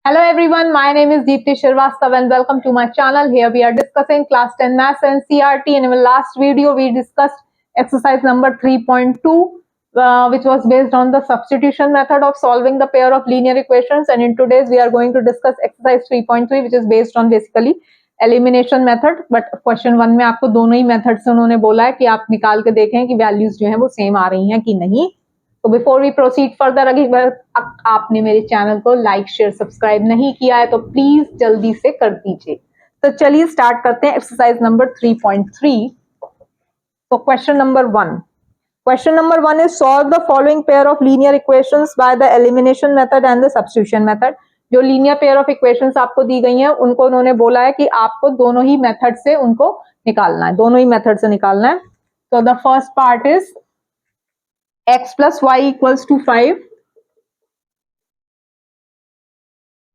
Hello everyone, my name is Deepti Shrivastava and welcome to my channel. Here we are discussing class 10 maths and CRT. In our last video we discussed exercise number 3.2 which was based on the substitution method of solving the pair of linear equations, and in today's we are going to discuss exercise 3.3 which is based on basically elimination method. But question 1 में आपको दोनों ही method से उन्होंने बोला है कि आप निकाल के देखें कि वैल्यूज जो है वो सेम आ रही हैं कि नहीं. तो बिफोर वी प्रोसीड फर्दर, अगर आपने मेरे चैनल को लाइक शेयर सब्सक्राइब नहीं किया है तो प्लीज जल्दी से कर दीजिए. तो चलिए स्टार्ट करते हैं एक्सरसाइज नंबर 3.3. तो question number 1 is solve the following pair of linear equations by the elimination method and the substitution method. जो लीनियर पेयर ऑफ इक्वेशंस आपको दी गई हैं उनको उन्होंने बोला है कि आपको दोनों ही मेथड से उनको निकालना है, दोनों ही मेथड से निकालना है. तो the first part is x plus y equals to 5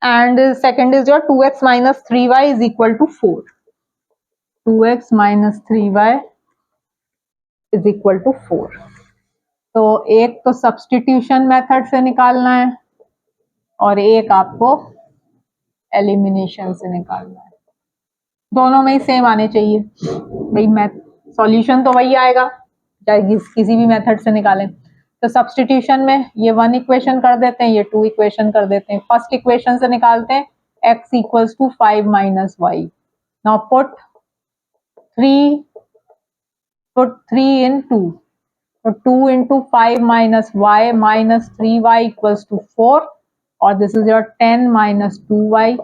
and second is your 2x minus 3y is equal to 4. 2x minus 3y is equal to 4. तो एक तो सब्स्टिट्यूशन मेथड से निकालना है और एक आपको एलिमिनेशन से निकालना है. दोनों में ही सेम आने चाहिए भाई, सॉल्यूशन तो वही आएगा चाहे किसी भी मेथड से निकालें. तो सब्स्टिट्यूशन में ये 1 इक्वेशन कर देते हैं, ये 2 इक्वेशन कर देते हैं. फर्स्ट इक्वेशन से निकालते हैं x equals to 5 minus y. Now put 3 in 2. तो 2 into 5 minus y minus 3y equals to 4 और this is your 10 minus 2y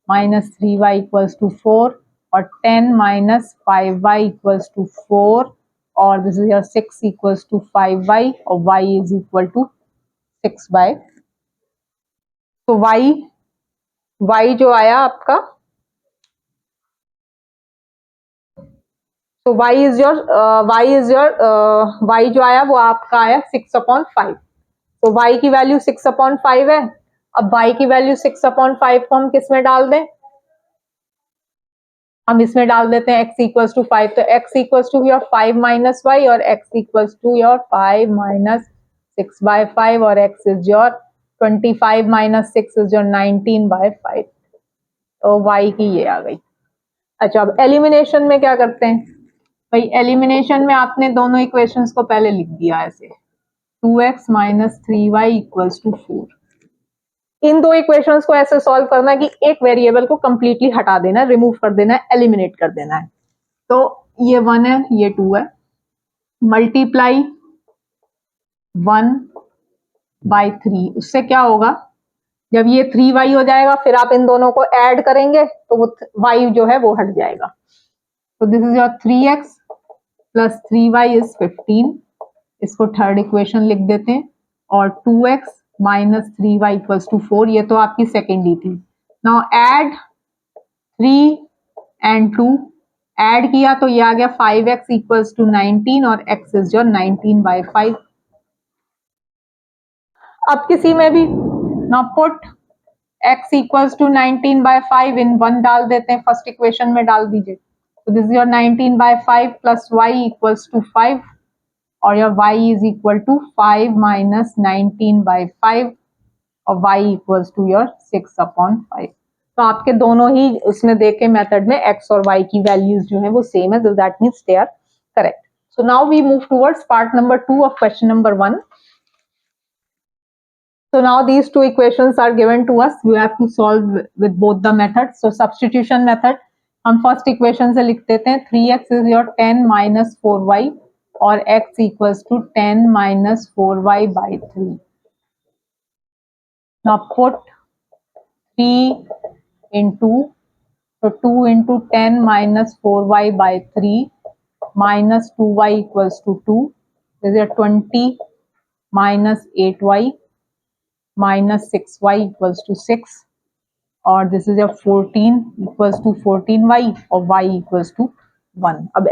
minus 3y equals to 4 और 10 माइनस 5y इक्वल्स टू 4 और this is your 6 equals to 5y और y is equal to 6 by. तो y जो आया आपका, तो y जो आया वो आपका आया 6/5. तो y की वैल्यू 6/5 है. अब y की वैल्यू 6/5 को हम किस में डाल दें, हम इसमें डाल देते हैं x इक्वल्स टू 5. तो x equals to your 5 minus y और x equals to your 5 minus 6/5 और x is your 25 minus 6 is your 19/5. तो y की ये आ गई. अच्छा, अब एलिमिनेशन में क्या करते हैं भाई, एलिमिनेशन में आपने दोनों इक्वेशंस को पहले लिख दिया ऐसे 2x minus 3y equals to 4. इन दो इक्वेशंस को ऐसे सॉल्व करना है कि एक वेरिएबल को कंप्लीटली हटा देना है, रिमूव कर देना है, एलिमिनेट कर देना है. तो ये 1 है, ये 2 है. मल्टीप्लाई 1/3. उससे क्या होगा, जब ये 3y हो जाएगा फिर आप इन दोनों को ऐड करेंगे तो वो y जो है वो हट जाएगा. तो this is your 3x plus 3y is 15. इसको थर्ड इक्वेशन लिख देते हैं. और 2x minus 3y equals to 4, ये तो आपकी सेकेंड ही थी. नाउ ऐड 3 एंड 2, ऐड किया तो ये आ गया 5x इक्वल्स टू 19 और x इज योर 19/5. अब किसी में भी now put x equals to 19/5 in 1 डाल देते हैं, फर्स्ट इक्वेशन में डाल दीजिए. तो this is your 19/5 plus y equals to 5 और your y is equal to 5 minus 19/5 और y इक्वल्स टू योर 6/5. तो आपके दोनों ही उसमें देखे मेथड में x और y की वैल्यूज जो है वो सेम है, that means they are correct. So now we move towards part number 2 of question number 1. So now these two equations are given to us. We have to solve with both the methods. So substitution method, हम first equation से लिख देते हैं 3x is your 10 minus 4y और x equals to 10 minus 4y by 3. Now put 3 into, so 2 into 10 minus 4y by 3 minus 2y equals to 2. This is your 20 minus 8y minus 6y equals to 6 और this is your 14 equals to 14y और y equals to 1. अब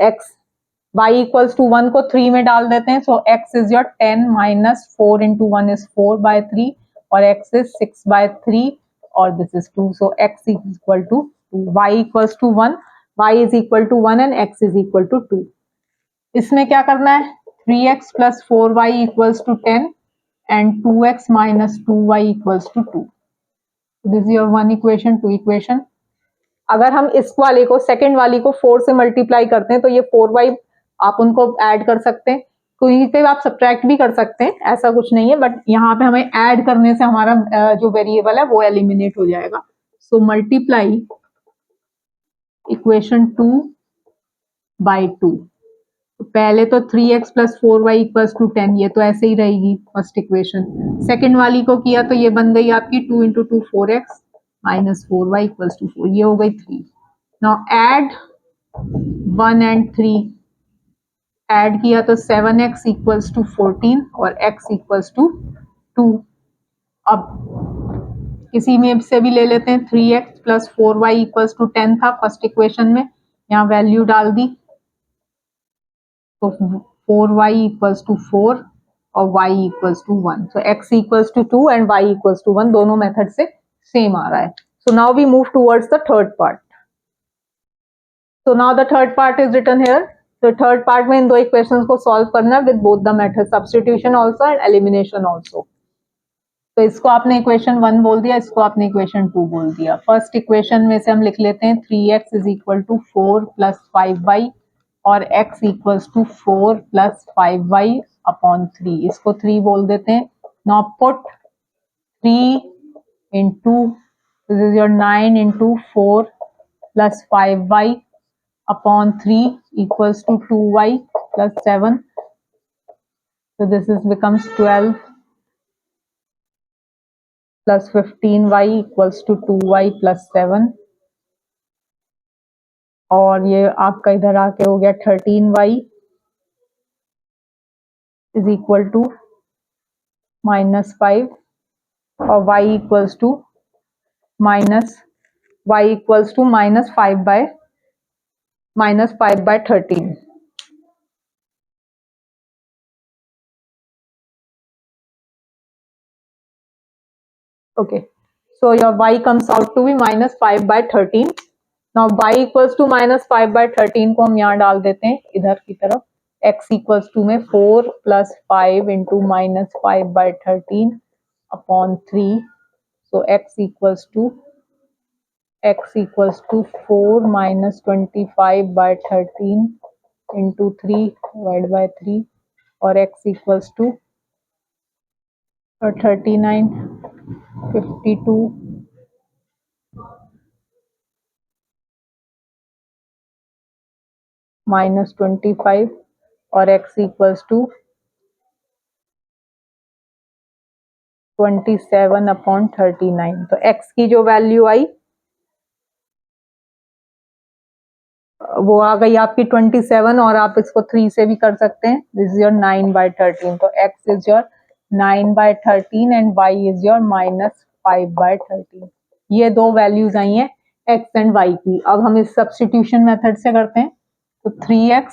y equals to 1 को 3 में डाल देते हैं. So x is your 10 minus 4 into 1 is 4/3 और x is 6/3 और this is 2. So x is equal to 2, y equals to 1, y is equal to 1 and x is equal to 2. इसमें क्या करना है, 3x plus 4y equals to 10 and 2x minus 2y equals to 2. This is your one equation, two equation. अगर हम इस वाले को, second वाली को 4 से मल्टीप्लाई करते हैं तो ये 4y आप उनको ऐड कर सकते हैं, कोई पे आप सब्ट्रैक्ट भी कर सकते हैं, ऐसा कुछ नहीं है, बट यहाँ पे हमें ऐड करने से हमारा जो वेरिएबल है वो एलिमिनेट हो जाएगा। So multiply equation 2 by 2। पहले तो 3x plus 4y equals to 10, ये तो ऐसे ही रहेगी फर्स्ट इक्वेशन। सेकेंड वाली को किया तो ये बन गई आपकी 2 into 2 4x minus 4y equals to 4, ये हो गई 3। नाउ ऐड 1 एंड 3, ऐड किया तो 7x इक्वल्स टू 14 और x इक्वल्स टू 2। अब किसी में से भी ले लेते हैं, 3x plus 4y equals to 10 था फर्स्ट इक्वेशन में, यहाँ वैल्यू डाल दी तो 4y इक्वल्स टू 4 और y equals to 1। So x equals to 2 and y equals to 1, दोनों मेथड से सेम आ रहा है। So now we move towards the third part. So now the third part is written here. तो third part में इन दो equations को सॉल्व करना with both the method, substitution also and elimination also. तो इसको आपने इक्वेशन 1 बोल दिया, इसको आपने इक्वेशन 2 बोल दिया। फर्स्ट इक्वेशन में से हम लिख लेते हैं 3x is equal to 4 plus 5y और x equals to 4 plus 5y upon 3, इसको 3 बोल देते हैं। Now put 3 into, this is your 9 into 4 plus 5y upon 3 equals to 2y plus 7, so this is becomes 12 plus 15y equals to 2y plus 7, और ये आपका इधर आके हो गया 13y is equal to minus 5 और y equals to minus 5 by -5/13। Okay, so your y comes out to be -5/13। Now y equals to -5/13 को हम यहाँ डाल देते हैं इधर की तरफ, x equals to में 4 plus 5 into -5/13 upon 3, so x equals to 4 minus 25/13 into 3 divided by 3, और x equals to 39, 52 minus 25 और x equals to 27/39। तो x की जो वैल्यू आई वो आ गई आपकी 27, और आप इसको 3 से भी कर सकते हैं। दिस इज योर 9/13, तो x is your 9/13 and y is your -5/13। ये दो वैल्यूज आई हैं x एंड y की। अब हम इस सब्स्टिट्यूशन मेथड से करते हैं, तो 3x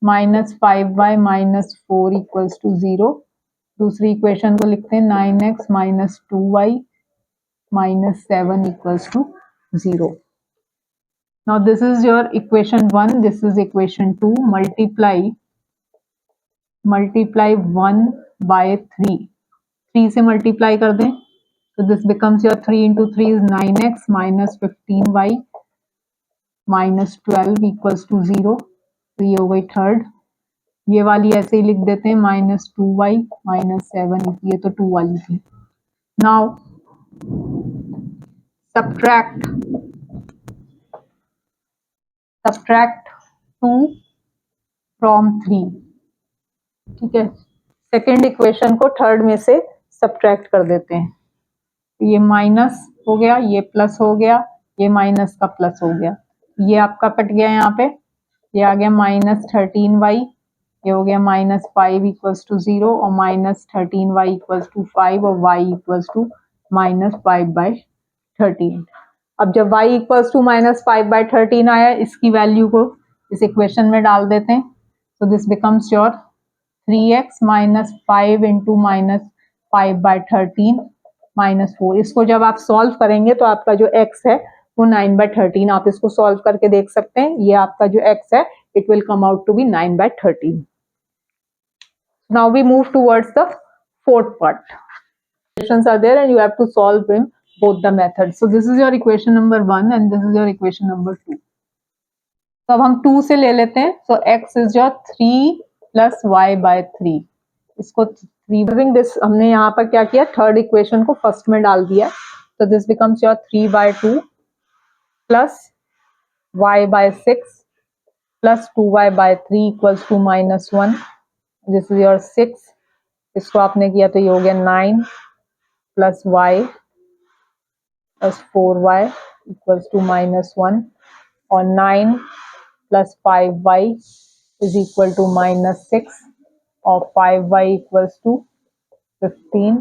minus 5y minus 4 equals to 0। दूसरी इक्वेशन को लिखते हैं 9x minus 2y minus 7 equals to 0. Now this is your equation 1, this is equation 2. Multiply 1 by 3, 3 से multiply कर दें, so this becomes your 3 into 3 is 9x minus 15y minus 12 equals to 0. तो ये हो गई थर्ड। ये वाली ऐसे ही लिख देते हैं -2y minus 7, ये तो 2 वाली थी। Now subtract 2 from 3, ठीक है। सेकेंड इक्वेशन को थर्ड में से सब्ट्रैक्ट कर देते हैं, ये माइनस हो गया, ये प्लस हो गया, ये माइनस का प्लस हो गया, ये आपका कट गया यहाँ पे, ये आ गया -13y, ये हो गया -5 इक्वल्स टू 0 और -13y इक्वल्स टू 5 और y इक्वल्स टू -5/13। अब जब y इक्वल्स टू -5/13 आया, इसकी वैल्यू को इस इक्वेशन में डाल देते हैं, so this becomes your 3x minus 5 into -5/13 minus 4। इसको जब आप सॉल्व करेंगे तो आपका जो x है वो 9/13, आप इसको सॉल्व करके देख सकते हैं, ये आपका जो x है it will come out to be 9/13। Now we move towards the fourth part. Questions are there and you have to solve them both the methods. So this is your equation number 1 and this is your equation number 2. तो अब हम 2 से ले लेते हैं. So x is your 3 plus y by 3. इसको 3 this हमने यहाँ पर क्या किया, थर्ड इक्वेशन को फर्स्ट में डाल दिया. So this becomes your 3 by 2 plus y by 6 plus 2y by 3 equals to minus 1. This is your 6. इसको आपने किया तो ये हो गया 9 plus y plus 4y equals to minus 1, और 9 plus 5y is equal to minus 6, और 5y equals to 15,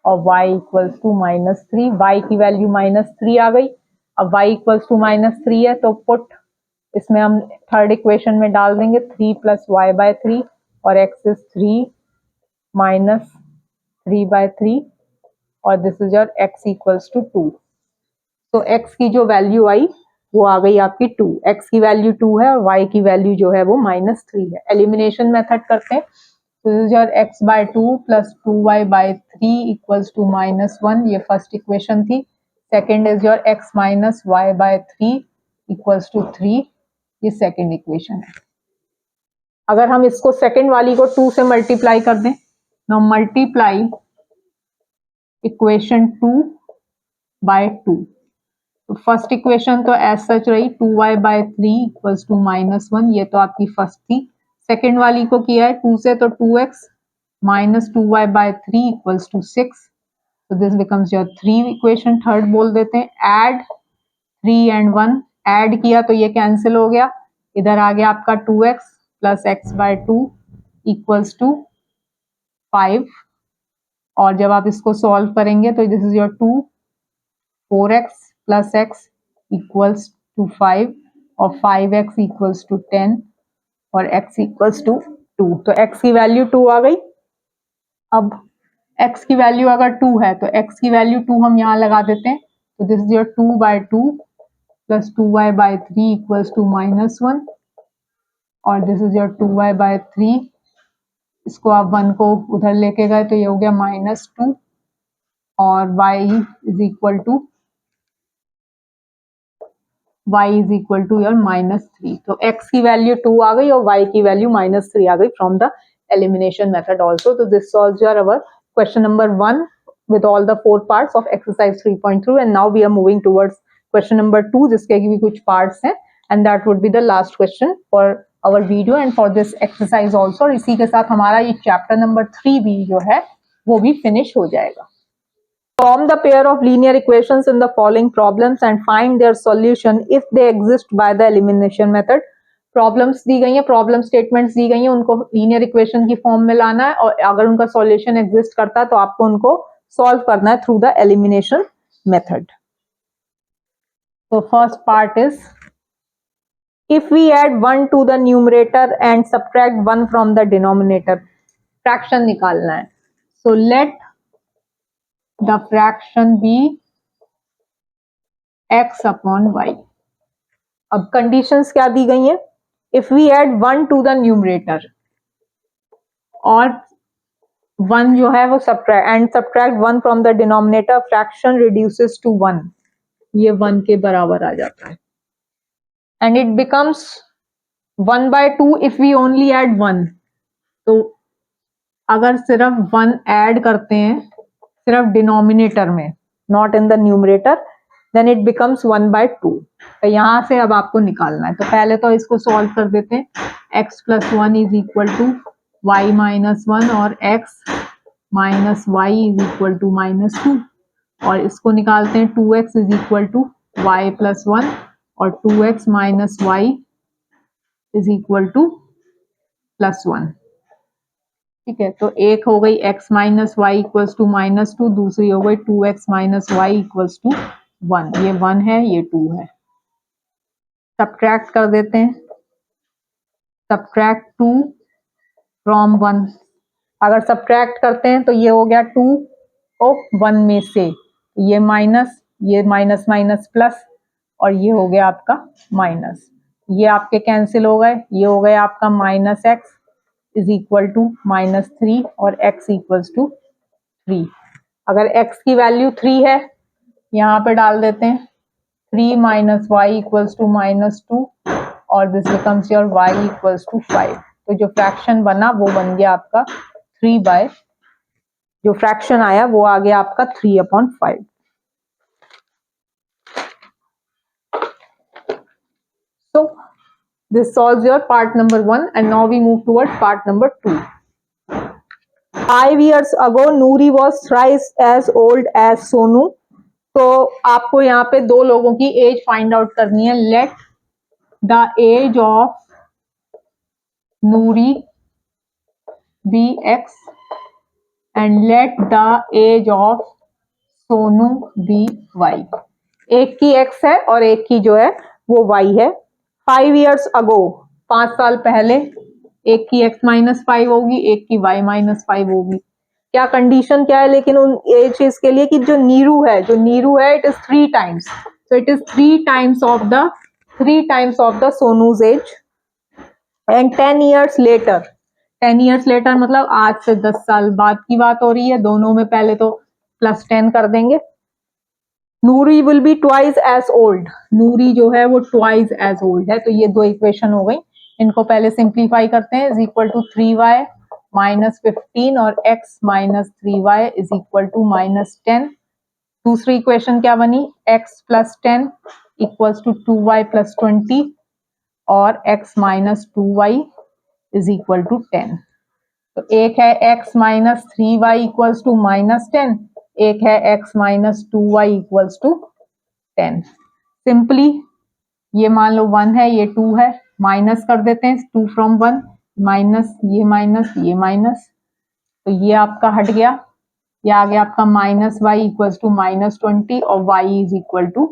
और y equals to minus 3. y की वैल्यू minus 3 आ गई. अब y equals to minus 3 है तो पुट इसमें हम थर्ड इक्वेशन में डाल देंगे 3 plus y by 3, और x is 3 minus 3 by 3, और this is your x equals to 2. तो x की जो वैल्यू आई वो आ गई आपकी 2. x की वैल्यू 2 है और y की वैल्यू जो है वो -3 है. एलिमिनेशन मेथड करते हैं. तो this is your x by 2 plus 2y by 3 equals to -1. ये फर्स्ट इक्वेशन थी. Second is your x minus y by 3 equals to 3. ये सेकेंड इक्वेशन है. अगर हम इसको सेकेंड वाली को 2 से मल्टीप्लाई कर दें, नाउ मल्टीप्लाई इक्वेशन 2 by 2. तो फर्स्ट इक्वेशन तो एज सच रही 2y by 3 equals to -1. ये तो आपकी फर्स्ट थी. सेकेंड वाली को किया है 2 से तो 2x minus 2y by 3 equals to 6. तो this becomes your 3 equation. Third बोल देते हैं. Add 3 and 1. ऐड किया तो ये कैंसिल हो गया. इधर आ गया आपका 2x plus x by 2 equals to 5. और जब आप इसको सॉल्व करेंगे तो this is your 2 4x plus x equals to 5, और 5x equals to 10, और x equals to 2. तो x की वैल्यू 2 आ गई. अब x की वैल्यू अगर 2 है तो x की वैल्यू 2 हम यहाँ लगा देते हैं. तो this is your 2 by 2 plus 2y by 3 equals to -1, और this is your 2y by 3. इसको आप 1 को उधर लेके गए तो ये हो गया -2, और y is equal to your -3. तो x की वैल्यू 2 आ गई और y की वैल्यू -3 आ गई from the elimination method also. तो this solves your our question number 1 with all the 4 parts of exercise 3.3, and now we are moving towards question number 2 जिसके भी कुछ parts हैं, and that would be the last question for our video and for this exercise also. और इसी के साथ हमारा ये chapter number 3 भी जो है वो भी finish हो जाएगा. Form the pair of linear equations in the following problems and find their solution if they exist by the elimination method. Problems दी गई हैं, प्रॉब्लम स्टेटमेंट्स दी गई हैं, उनको लीनियर इक्वेशन की फॉर्म में लाना है, और अगर उनका सॉल्यूशन एग्जिस्ट करता है तो आपको उनको सॉल्व करना है थ्रू द एलिमिनेशन मेथड. तो first part is, if we add 1 to the numerator and subtract 1 from the denominator. Fraction निकालना है. So let the fraction be x upon y. अब कंडीशंस क्या दी गई हैं? If we add 1 to the numerator और 1 जो है वो subtract 1 from the denominator, fraction reduces to 1. ये 1 के बराबर आ जाता है. And it becomes 1 by 2 if we only add 1. तो अगर सिर्फ 1 ऐड करते हैं सिर्फ डिनोमिनेटर में, not in the numerator, then it becomes 1 by 2. तो यहाँ से अब आपको निकालना है. तो पहले तो इसको सॉल्व कर देते हैं. x plus 1 is equal to y minus 1, और x minus y is equal to -2, और इसको निकालते हैं 2x is equal to y plus 1, और 2x minus y is equal to +1. ठीक है. तो एक हो गई x minus y equals to -2, दूसरी हो गई 2x minus y equals to 1. ये 1 है, ये 2 है. सब्ट्रैक्ट कर देते हैं. Subtract 2 from 1. अगर सब्ट्रैक्ट करते हैं तो ये हो गया 2 को 1 में से, ये माइनस, ये माइनस माइनस प्लस, और ये हो गया आपका माइनस. ये आपके कैंसिल हो गए. ये हो गया आपका -x इज इक्वल टू -3, और x इक्वल्स टू 3. अगर x की वैल्यू 3 है यहाँ पे डाल देते हैं 3 माइनस वाई इक्वल्स टू -2 और this becomes your y equals to 5। तो जो फ्रैक्शन बना वो बन गया आपका 3/, जो फ्रैक्शन आया वो आ गया आपका 3/5। So this solves your part number 1 and now we move towards part number 2. 5 years ago Noori was thrice as old as Sonu. तो आपको यहाँ पे दो लोगों की एज फाइंड आउट करनी है। Let the age of Noori be x and let the age of Sonu be y। एक की x है और एक की जो है वो y है। 5 years ago 5 साल पहले, एक की x -5 होगी, एक की y -5 होगी। क्या कंडीशन क्या है लेकिन उन एज के लिए कि जो नीरू है it is 3 times, so it is 3 times of the Sonu's age. And 10 years later, 10 years later मतलब आज से 10 साल बाद की बात हो रही है। दोनों में पहले तो +10 कर देंगे। Noori will be twice as old, Noori जो है वो ट्वाइस एज ओल्ड है। तो ये दो इक्वेशन हो गई, इनको पहले सिंप्लीफाई करते हैं। इज इक्वल टू 3y -15 और x -3y is equal to -10। दूसरी इक्वेशन क्या बनी, x + 10 इक्वल्स टू 2y + 20 और x -2y is equal to 10। तो एक है x -3y इक्वल्स टू -10, एक है x -2y equals to 10। Simply ये मान लो 1 है, ये 2 है, माइनस कर देते हैं 2 फ्रॉम 1, माइनस ये माइनस, तो ये आपका हट गया। ये आ गया आपका -y इक्वल्स टू -20 और y इज इक्वल टू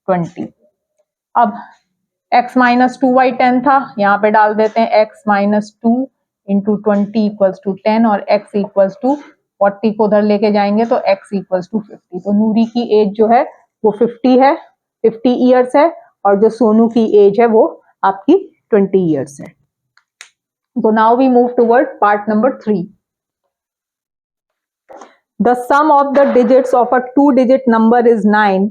20। अब x -2y 10 था, यहाँ पे डाल देते हैं x -2 इंटू 20 इक्वल्स टू 10 और x इक्वल्स टू 40 को उधर लेके जाएंगे तो x इक्वल्स टू 50। तो नूरी की एज जो है वो 50 है, 50 ईयर्स है, और जो सोनू की एज है वो आपकी 20 ईयर्स है। तो now we move toward part number 3। The sum of the digits of a 2-digit number is 9.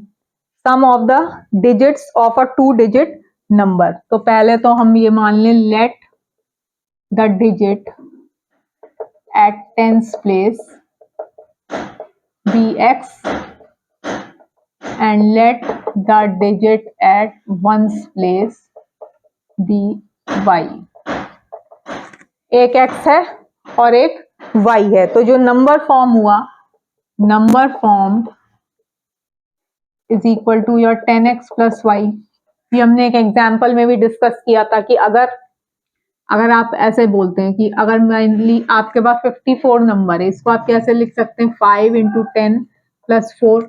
Sum of the digits of a 2-digit number. तो पहले तो हम ये मान लें let the digit at tens place be x and let the digit at ones place be y. एक x है और एक y है, तो जो नंबर फॉर्म हुआ, number form is equal to your 10x + y। ये हमने एक एग्जाम्पल में भी डिस्कस किया था कि अगर आप ऐसे बोलते हैं कि अगर मेनली आपके पास 54 नंबर है, इसको आप कैसे लिख सकते हैं 5 × 10 + 4।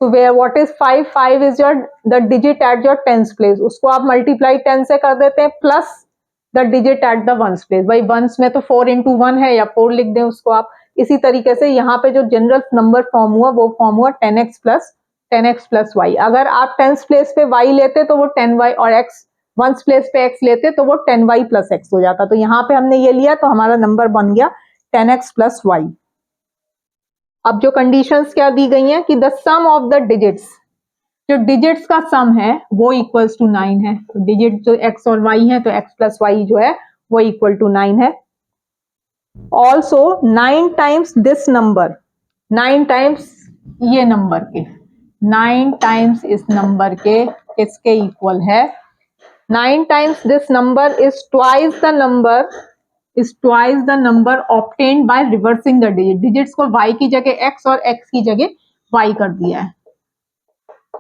तो where what is 5 is your the digit at your tens place, उसको आप मल्टीप्लाई 10 से कर देते हैं plus the digit at the ones place. भाई वंस में तो 4 × 1 है या 4 लिख दें उसको आप। इसी तरीके से यहाँ पे जो जनरल नंबर फॉर्म हुआ वो फॉर्म हुआ 10x + y। अगर आप टेंस प्लेस पे y लेते तो वो 10y और x वंस प्लेस पे x लेते तो वो 10y + x हो जाता। तो यहाँ पे हमने ये लिया तो हमारा नंबर बन गया 10x + y। अब जो कंडीशंस क्या दी गई हैं कि the sum of the digits, जो डिजिट्स का सम है वो इक्वल्स टू 9 है। तो डिजिट जो x और y है तो x + y जो है वो इक्वल टू 9 है। Also 9 times this number, 9 times ये नंबर के, 9 टाइम्स इस नंबर के किसके इक्वल है, 9 times this number is twice the number obtained by reversing the digit। Digits को y की जगह x और x की जगह y कर दिया है।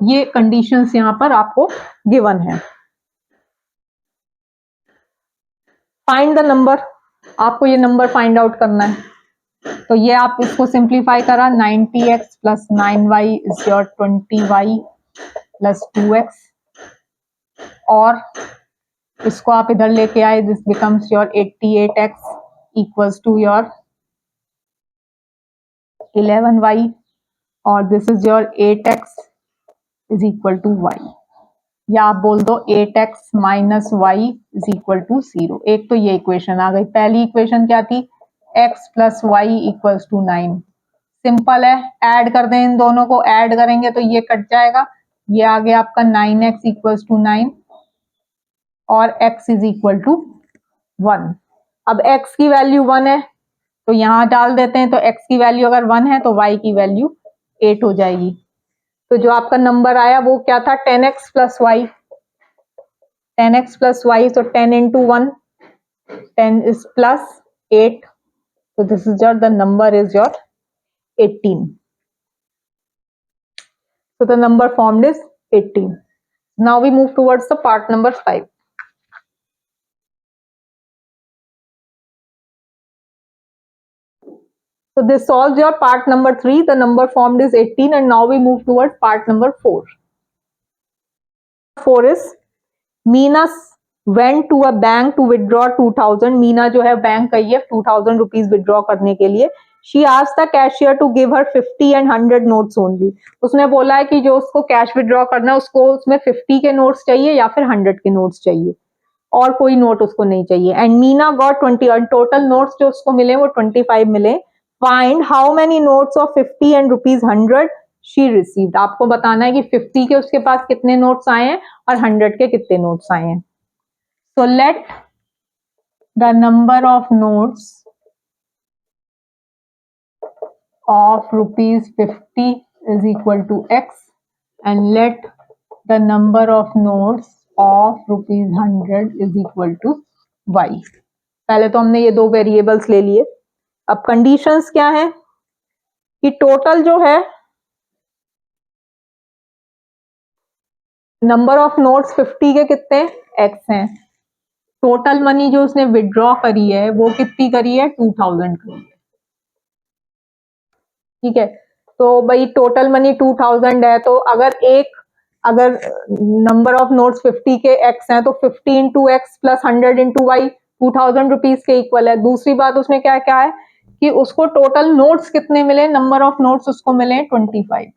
ये कंडीशंस यहां पर आपको गिवन है। फाइंड द नंबर, आपको ये नंबर फाइंड आउट करना है। तो ये आप इसको सिंप्लीफाई करा, 90x + 9y is your 20y + 2x, और इसको आप इधर लेके आए, this becomes your 88x equals to your 11y और this is your 8x is equal to y। या आप बोल दो 8x - y is equal to 0। एक तो ये इक्वेशन आ गई। पहली इक्वेशन क्या थी, x + y equals to 9। Simple है, ऐड कर दें, इन दोनों को ऐड करेंगे तो ये कट जाएगा, ये आ गया आपका 9x इक्वल्स टू 9 और x इज इक्वल टू 1। अब x की वैल्यू 1 है तो यहां डाल देते हैं, तो x की वैल्यू अगर 1 है तो y की वैल्यू 8 हो जाएगी। तो जो आपका नंबर आया वो क्या था, 10x plus Y, 10x plus Y, तो 10 into 1, 10 is plus 8, so this is your, the number is your 18. So the number formed is 18. Now we move towards the part number 5. So this solves your part number 3, the number formed is 18, and now we move towards part number 4. 4 is Meena went to a bank to withdraw 2000. Meena जो है bank गई है 2000 rupees withdraw करने के लिए। She asked the cashier to give her 50 and 100 notes only. उसने बोला है कि जो उसको कैश विड्रॉ करना है उसको उसमें 50 के नोट्स चाहिए या फिर 100 के नोट्स चाहिए, और कोई नोट उसको नहीं चाहिए। And Meena got 20, total notes जो उसको मिले वो 25 मिले। Find how many notes of 50 and rupees 100 she received. आपको बताना है कि 50 के उसके पास कितने नोट्स आए हैं और 100 के कितने नोट्स आए हैं। So let the number of notes of rupees 50 is equal to x and let the number of notes of rupees 100 is equal to y। पहले तो हमने ये दो वेरिएबल्स ले लिए। अब कंडीशंस क्या है कि टोटल जो है नंबर ऑफ नोट्स 50 के कितने x हैं, टोटल मनी जो उसने विड्रॉ करी है वो कितनी करी है, 2000 करी है। ठीक है, तो भाई टोटल मनी 2000 है, तो अगर नंबर ऑफ नोट्स 50 के x हैं तो 50 into x plus 100 into y 2000 rupees के इक्वल है। दूसरी बात उसने क्या क्या है कि उसको टोटल नोट्स कितने मिले, नंबर ऑफ नोट्स उसको मिले 25।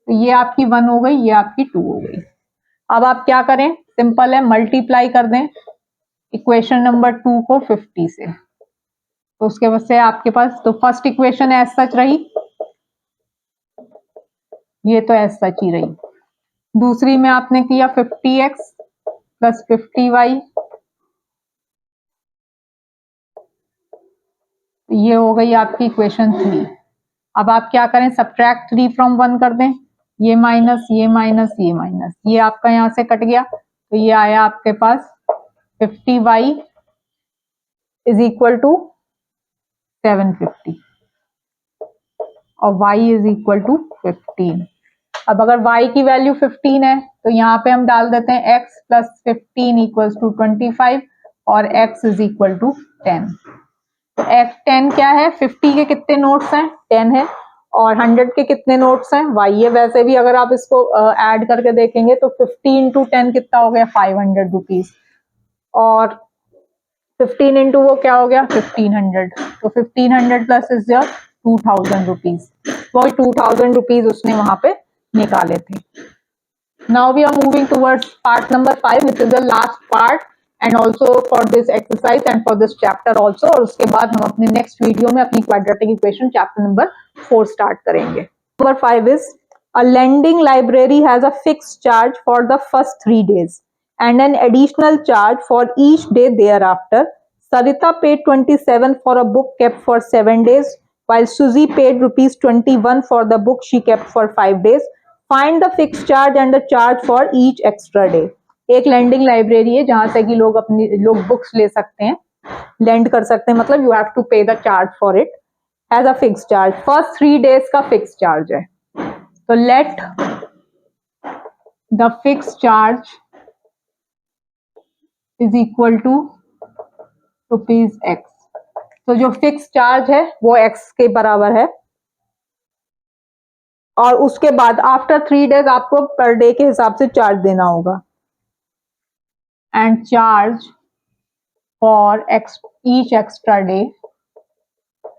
तो ये आपकी 1 हो गई, ये आपकी 2 हो गई। अब आप क्या करें, सिंपल है, मल्टीप्लाई कर दें इक्वेशन नंबर 2 को 50 से, तो उसके वजह से आपके पास तो फर्स्ट इक्वेशन एज सच रही, ये तो एज सच ही रही। दूसरी में आपने किया 50x प्लस 50y, ये हो गई आपकी इक्वेशन 3। अब आप क्या करें, सब्ट्रैक्ट 3 फ्रॉम 1 कर दें, ये माइनस ये माइनस ये माइनस, ये आपका यहां से कट गया, तो ये आया आपके पास 50y इज इक्वल टू 750 और y इज इक्वल टू 15। अब अगर y की वैल्यू 15 है तो यहाँ पे हम डाल देते हैं x प्लस 15 इक्वल्स टू 25 और x इज इक्वल टू 10। तो x 10 क्या है, 50 के कितने नोट्स हैं, 10 है, और 100 के कितने नोट्स हैं, y है। वैसे भी अगर आप इसको ऐड करके देखेंगे तो 50 इंटू 10 कितना हो गया, 500 रुपीज, और 15 इंटू वो क्या हो गया, 1500। तो 1500 प्लस इज योर 2000 रुपीज, वो 2000 रुपीज उसने वहां पे निकाले थे। Now we are moving towards part number 5 which is the last part and also for this exercise and for this chapter also, और उसके बाद हम अपने नेक्स्ट वीडियो में अपनी quadratic equation chapter number 4 start करेंगे। Number 5 is a lending library has a fixed charge for the first 3 days and an additional charge for each day thereafter. Sarita paid 27 for a book kept for 7 days, while Suzy paid rupees 21 for the book she kept for 5 days. Find the fixed charge and the charge for each extra day. एक lending library है जहां से कि लोग books ले सकते हैं, lend कर सकते हैं, मतलब you have to pay the charge for it as a fixed charge. First 3 days का fixed charge है, तो let the fixed charge is equal to rupees x। तो जो फिक्स चार्ज है वो x के बराबर है, और उसके बाद आफ्टर 3 डेज आपको पर डे के हिसाब से चार्ज देना होगा। And charge for each extra day,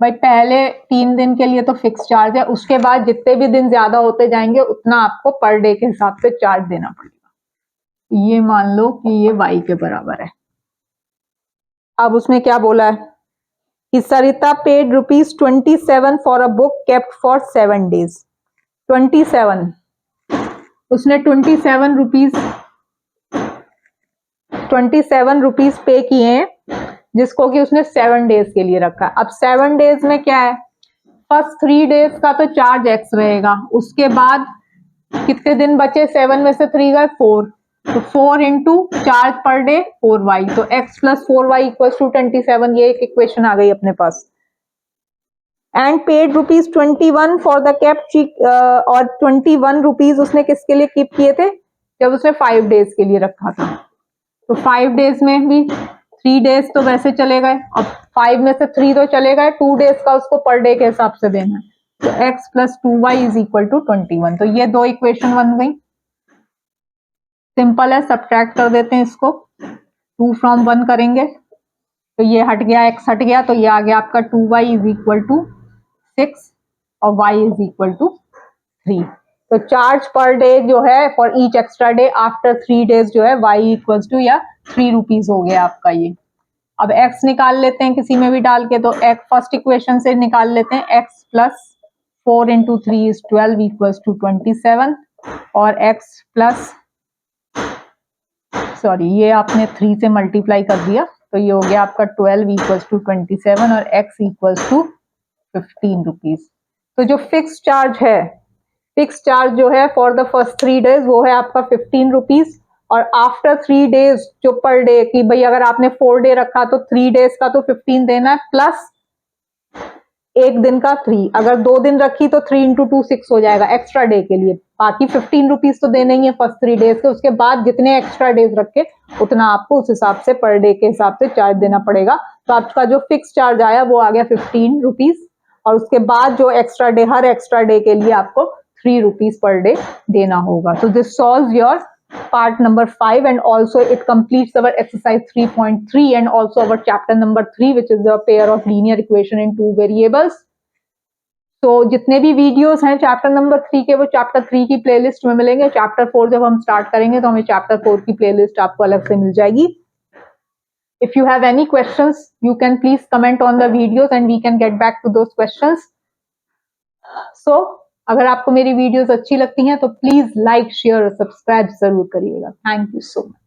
भाई पहले 3 दिन के लिए तो फिक्स चार्ज है, उसके बाद जितने भी दिन ज्यादा होते जाएंगे उतना आपको पर डे के हिसाब से चार्ज देना पड़ेगा। ये मान लो कि ये y के बराबर है। अब उसमें क्या बोला है कि Sarita paid ₹27 for a book kept for 7 days। 27, उसने 27 रुपीज पे किए हैं, जिसको कि उसने 7 डेज के लिए रखा। अब 7 डेज में क्या है, फर्स्ट 3 डेज का तो चार्ज एक्स रहेगा, उसके बाद कितने दिन बचे, 7 में से 3 गए 4, तो 4 into charge per day 4y, तो x plus 4y equal to 27। ये एक इक्वेशन आ गई अपने पास। And paid ₹21 for the cap, और 21 रुपीज उसने किसके लिए कीप किए थे, जब उसने 5 डेज के लिए रखा था। तो 5 डेज में भी 3 डेज तो वैसे चले गए, अब 5 में से 3 तो चले गए, 2 डेज का उसको पर डे के हिसाब से देना है, तो x plus 2y is equal to 21। तो ये 2 इक्वेशन बन गई, सिंपल है, सब्ट्रैक्ट कर देते हैं इसको, 2 from 1 करेंगे तो ये हट गया, x हट गया, तो ये आ गया आपका 2y इज इक्वल टू 6 और y इज इक्वल टू 3। तो चार्ज पर डे जो है for each extra day after 3 days जो है y इक्वल्स टू या 3 रुपीज हो गया आपका ये। अब x निकाल लेते हैं किसी में भी डाल के, तो x फर्स्ट इक्वेशन से निकाल लेते हैं, x plus 4 into 3 is 12 equals to 27, और x प्लस सॉरी ये आपने 3 से मल्टीप्लाई कर दिया, तो ये हो गया आपका 12 इक्वल्स टू 27 और x इक्वल्स टू 15 रुपीज। तो जो फिक्स चार्ज है, फिक्स चार्ज जो है फॉर द फर्स्ट 3 डेज वो है आपका 15 रुपीज, और आफ्टर 3 डेज जो पर डे की भाई अगर आपने 4 डे रखा तो 3 डेज का तो 15 देना है, प्लस एक दिन का 3, अगर 2 दिन रखी तो 3 इंटू 2 6 हो जाएगा एक्स्ट्रा डे के लिए। बाकी 15 रुपीज तो देने ही है फर्स्ट 3 डेज के, उसके बाद जितने एक्स्ट्रा डेज रखे उतना आपको उस हिसाब से पर डे के हिसाब से चार्ज देना पड़ेगा। तो आपका जो फिक्स चार्ज आया वो आ गया 15 रुपीज, और उसके बाद जो एक्स्ट्रा डे, हर एक्स्ट्रा डे के लिए आपको 3 रुपीज पर डे देना होगा। तो this solves your part number 5 and also it completes our exercise 3.3 and also our chapter number 3 which is the pair of linear equation in two variables। तो जितने भी videos हैं चैप्टर नंबर 3 के वो chapter 3 की प्लेलिस्ट में मिलेंगे। Chapter 4 जब हम स्टार्ट करेंगे तो हमें चैप्टर 4 की प्लेलिस्ट आपको अलग से मिल जाएगी। If you have any questions you can please comment on the videos and we can get back to those questions। So अगर आपको मेरी वीडियोस अच्छी लगती हैं तो प्लीज लाइक शेयर और सब्सक्राइब जरूर करिएगा। Thank you so much.